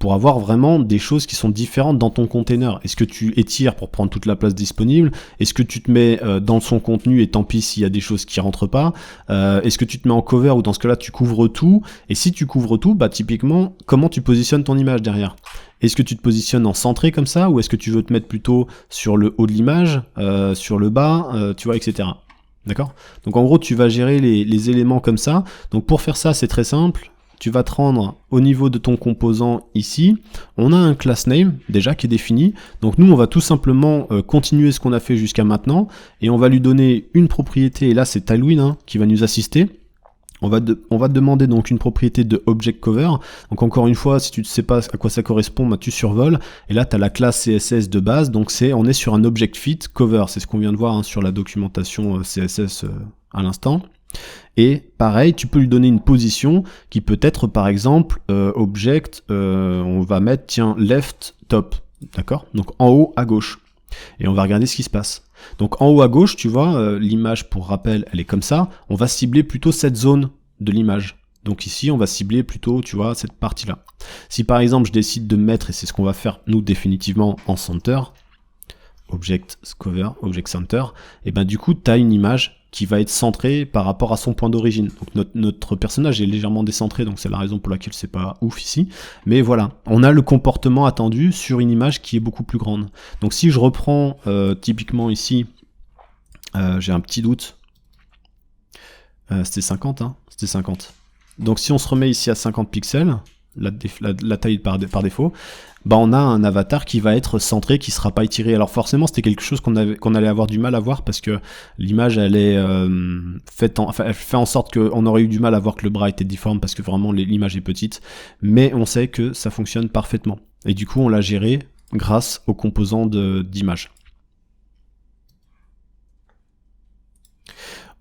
pour avoir vraiment des choses qui sont différentes dans ton container. Est-ce que tu étires pour prendre toute la place disponible? Est-ce que tu te mets dans son contenu et tant pis s'il y a des choses qui rentrent pas? Est-ce que tu te mets en cover ou dans ce cas-là, tu couvres tout? Et si tu couvres tout, bah typiquement, comment tu positionnes ton image derrière? Est-ce que tu te positionnes en centré comme ça, ou est-ce que tu veux te mettre plutôt sur le haut de l'image, sur le bas, tu vois, etc. D'accord? Donc en gros, tu vas gérer les éléments comme ça. Donc pour faire ça, c'est très simple. Tu vas te rendre au niveau de ton composant ici. On a un class name déjà qui est défini. Donc nous, on va tout simplement continuer ce qu'on a fait jusqu'à maintenant. Et on va lui donner une propriété. Et là, c'est Tailwind hein, qui va nous assister. On va demander donc une propriété de object cover. Donc encore une fois, si tu ne sais pas à quoi ça correspond, bah, tu survoles. Et là, tu as la classe CSS de base. Donc on est sur un object fit cover. C'est ce qu'on vient de voir hein, sur la documentation CSS à l'instant. Et pareil, tu peux lui donner une position qui peut être par exemple object, on va mettre tiens left top. D'accord? Donc en haut à gauche. Et on va regarder ce qui se passe. Donc en haut à gauche, tu vois, l'image pour rappel, elle est comme ça. On va cibler plutôt cette zone de l'image. Donc ici, on va cibler plutôt, tu vois, cette partie-là. Si par exemple, je décide de mettre, et c'est ce qu'on va faire nous définitivement en center, object cover, object center, et ben du coup, tu as une image qui va être centrée par rapport à son point d'origine. Donc notre personnage est légèrement décentré, donc c'est la raison pour laquelle c'est pas ouf ici. Mais voilà, on a le comportement attendu sur une image qui est beaucoup plus grande. Donc si je reprends typiquement ici, j'ai un petit doute. C'était 50, hein? C'était 50. Donc si on se remet ici à 50 pixels, la taille par défaut, bah on a un avatar qui va être centré, qui sera pas étiré. Alors forcément, c'était quelque chose qu'on allait avoir du mal à voir parce que l'image, elle est elle fait en sorte qu'on aurait eu du mal à voir que le bras était difforme parce que vraiment l'image est petite. Mais on sait que ça fonctionne parfaitement. Et du coup, on l'a géré grâce aux composants d'image.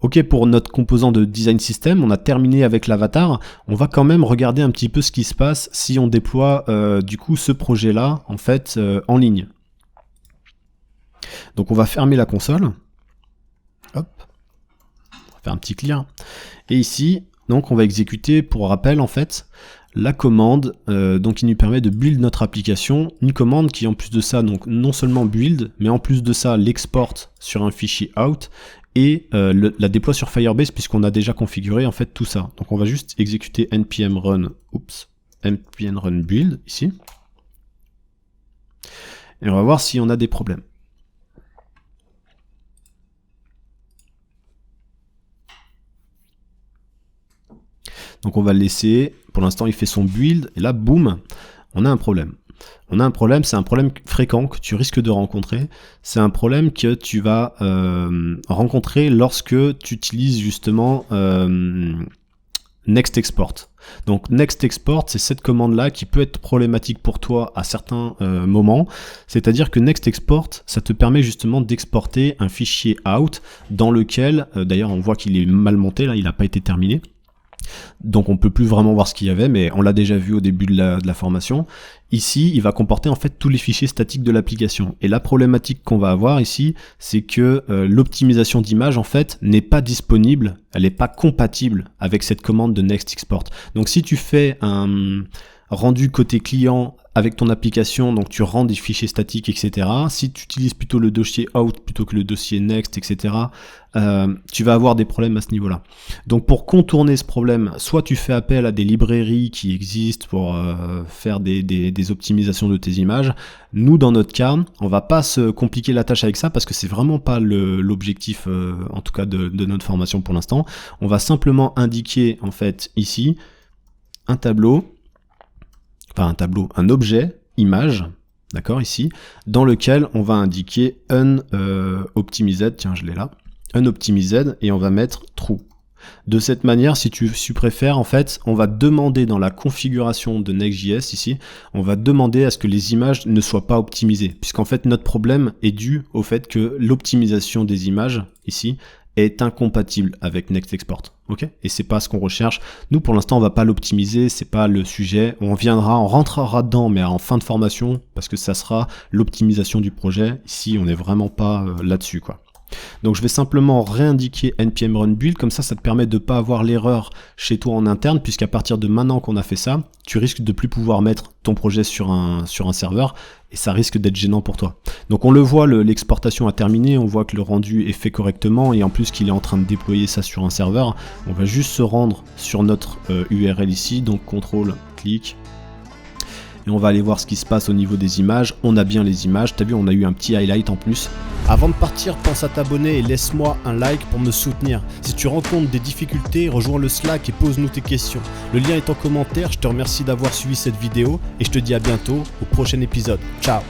Ok, pour notre composant de design system, on a terminé avec l'avatar. On va quand même regarder un petit peu ce qui se passe si on déploie du coup ce projet-là en fait en ligne. Donc on va fermer la console. Hop. On va faire un petit clear. Et ici, donc on va exécuter pour rappel en fait la commande donc qui nous permet de build notre application, une commande qui en plus de ça donc non seulement build, mais en plus de ça l'exporte sur un fichier out et la déploie sur Firebase puisqu'on a déjà configuré en fait tout ça. Donc on va juste exécuter npm run, npm run build ici. Et on va voir si on a des problèmes. Donc on va le laisser, pour l'instant il fait son build, et là boum, on a un problème. On a un problème, c'est un problème fréquent que tu risques de rencontrer. C'est un problème que tu vas rencontrer lorsque tu utilises justement Next Export. Donc Next Export, c'est cette commande-là qui peut être problématique pour toi à certains moments. C'est-à-dire que Next Export, ça te permet justement d'exporter un fichier out dans lequel, d'ailleurs on voit qu'il est mal monté, là il n'a pas été terminé. Donc on peut plus vraiment voir ce qu'il y avait, mais on l'a déjà vu au début de la formation. Ici, il va comporter en fait tous les fichiers statiques de l'application. Et la problématique qu'on va avoir ici, c'est que l'optimisation d'image en fait n'est pas disponible, elle n'est pas compatible avec cette commande de Next Export. Donc si tu fais un rendu côté client avec ton application, donc tu rends des fichiers statiques, etc. Si tu utilises plutôt le dossier out plutôt que le dossier next, etc., tu vas avoir des problèmes à ce niveau-là. Donc pour contourner ce problème, soit tu fais appel à des librairies qui existent pour faire des optimisations de tes images. Nous, dans notre cas, on va pas se compliquer la tâche avec ça parce que c'est vraiment pas l'objectif, en tout cas de notre formation pour l'instant. On va simplement indiquer en fait ici un objet, image, d'accord, ici, dans lequel on va indiquer unoptimized, tiens, je l'ai là, unoptimized, et on va mettre true. De cette manière, si tu préfères, en fait, on va demander dans la configuration de Next.js ici, on va demander à ce que les images ne soient pas optimisées, puisqu'en fait, notre problème est dû au fait que l'optimisation des images, ici, est incompatible avec Next Export, ok? Et c'est pas ce qu'on recherche. Nous, pour l'instant, on va pas l'optimiser, c'est pas le sujet. On rentrera dedans, mais en fin de formation, parce que ça sera l'optimisation du projet. Ici, on n'est vraiment pas là-dessus, quoi. Donc je vais simplement réindiquer npm run build, comme ça te permet de pas avoir l'erreur chez toi en interne, puisqu'à partir de maintenant qu'on a fait ça, tu risques de plus pouvoir mettre ton projet sur un serveur, et ça risque d'être gênant pour toi. Donc on le voit, l'exportation a terminé, on voit que le rendu est fait correctement, et en plus qu'il est en train de déployer ça sur un serveur. On va juste se rendre sur notre URL ici, donc CTRL, clic, et on va aller voir ce qui se passe au niveau des images. On a bien les images, t'as vu, on a eu un petit highlight en plus. Avant de partir, pense à t'abonner et laisse-moi un like pour me soutenir. Si tu rencontres des difficultés, rejoins le Slack et pose-nous tes questions. Le lien est en commentaire, je te remercie d'avoir suivi cette vidéo et je te dis à bientôt au prochain épisode. Ciao!